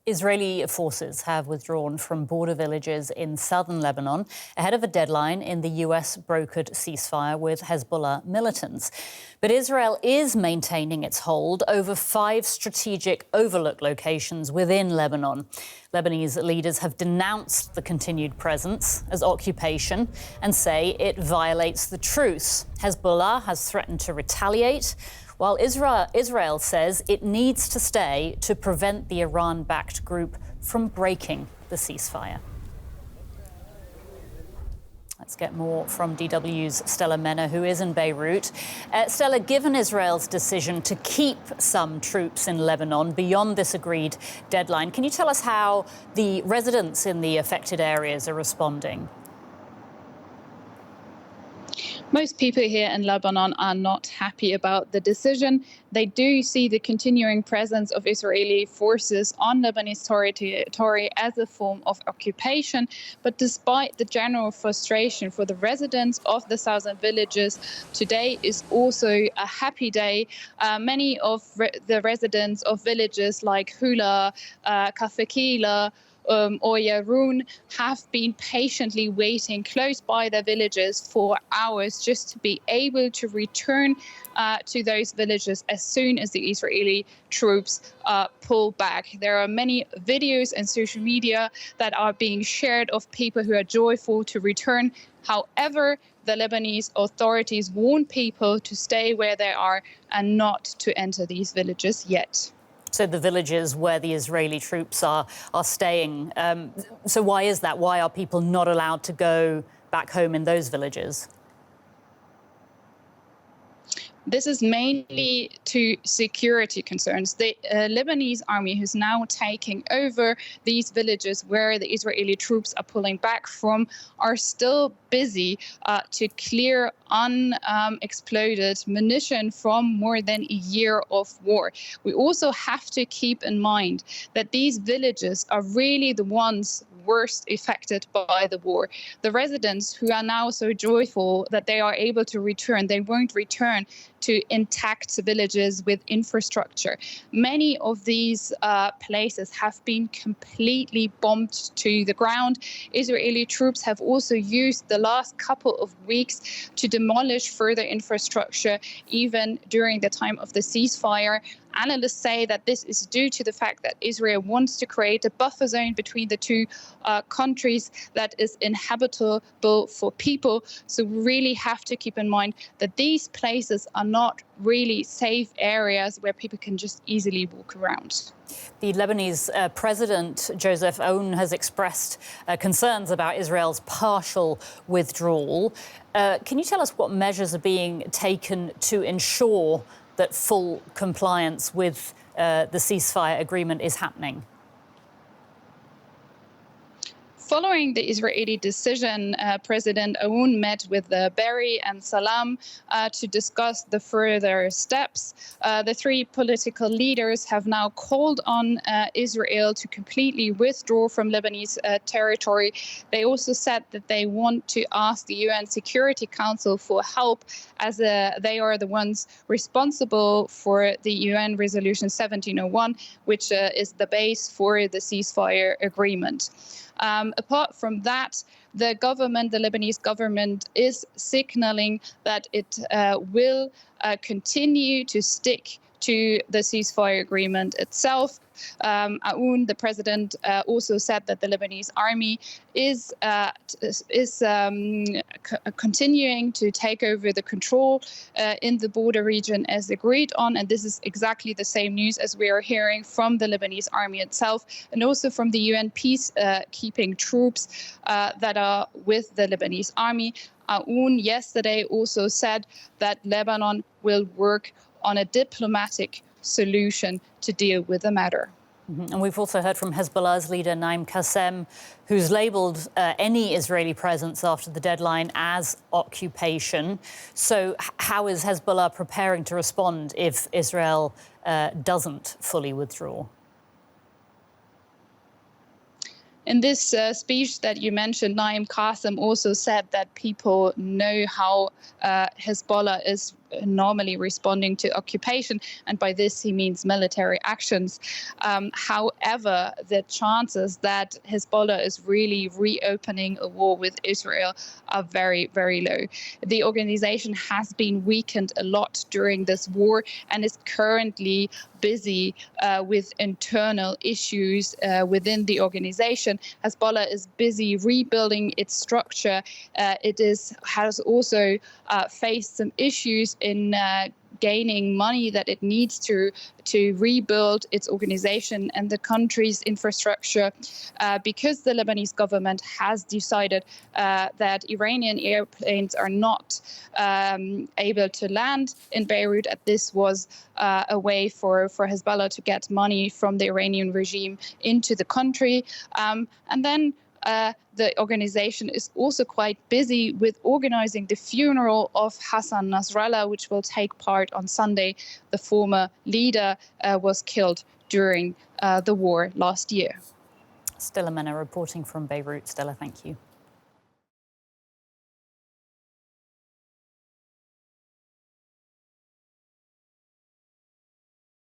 Israeli forces have withdrawn from border villages in southern Lebanon ahead of a deadline in the US-brokered ceasefire with Hezbollah militants. But Israel is maintaining its hold over 5 strategic overlook locations within Lebanon. Lebanese leaders have denounced the continued presence as occupation and say it violates the truce. Hezbollah has threatened to retaliate, while Israel says it needs to stay to prevent the Iran-backed group from breaking the ceasefire. Let's get more from DW's Stella Mena, who is in Beirut. Stella, given Israel's decision to keep some troops in Lebanon beyond this agreed deadline, can you tell us how the residents in the affected areas are responding? Most people here in Lebanon are not happy about the decision. They do see the continuing presence of Israeli forces on Lebanese territory as a form of occupation. But despite the general frustration for the residents of the southern villages, today is also a happy day. Many of the residents of villages like Hula, Kafekila, or Yarun have been patiently waiting close by their villages for hours just to be able to return to those villages as soon as the Israeli troops pull back. There are many videos and social media that are being shared of people who are joyful to return. However, the Lebanese authorities warn people to stay where they are and not to enter these villages yet. So the villages where the Israeli troops are staying. So why is that? Why are people not allowed to go back home in those villages? This is mainly to security concerns. The Lebanese army, who's now taking over these villages where the Israeli troops are pulling back from, are still busy to clear unexploded munition from more than a year of war. We also have to keep in mind that these villages are really the ones worst affected by the war. The residents who are now so joyful that they are able to return, they won't return to intact villages with infrastructure. Many of these places have been completely bombed to the ground. Israeli troops have also used the last couple of weeks to demolish further infrastructure, even during the time of the ceasefire. Analysts say that this is due to the fact that Israel wants to create a buffer zone between the two countries that is inhabitable for people. So we really have to keep in mind that these places are not really safe areas where people can just easily walk around. The Lebanese President Joseph Aoun has expressed concerns about Israel's partial withdrawal. Can you tell us what measures are being taken to ensure that full compliance with the ceasefire agreement is happening? Following the Israeli decision, President Aoun met with Berry and Salam to discuss the further steps. The 3 political leaders have now called on Israel to completely withdraw from Lebanese territory. They also said that they want to ask the UN Security Council for help, as they are the ones responsible for the UN Resolution 1701, which is the base for the ceasefire agreement. Apart from that, the Lebanese government is signaling that it will continue to stick to the ceasefire agreement itself. Aoun, the president, also said that the Lebanese army is continuing to take over the control in the border region as agreed on. And this is exactly the same news as we are hearing from the Lebanese army itself and also from the UN peacekeeping troops that are with the Lebanese army. Aoun yesterday also said that Lebanon will work on a diplomatic solution to deal with the matter. And we've also heard from Hezbollah's leader, Naim Qassem, who's labelled any Israeli presence after the deadline as occupation. So how is Hezbollah preparing to respond if Israel doesn't fully withdraw? In this speech that you mentioned, Naim Qassem also said that people know how Hezbollah is normally responding to occupation, and by this he means military actions. However, the chances that Hezbollah is really reopening a war with Israel are very, very low. The organization has been weakened a lot during this war and is currently busy with internal issues within the organization. Hezbollah is busy rebuilding its structure. It has also faced some issues in gaining money that it needs to rebuild its organization and the country's infrastructure, because the Lebanese government has decided that Iranian airplanes are not able to land in Beirut. And this was a way for Hezbollah to get money from the Iranian regime into the country. And then the organization is also quite busy with organizing the funeral of Hassan Nasrallah, which will take part on Sunday. The former leader was killed during the war last year. Stella Mena reporting from Beirut. Stella, thank you.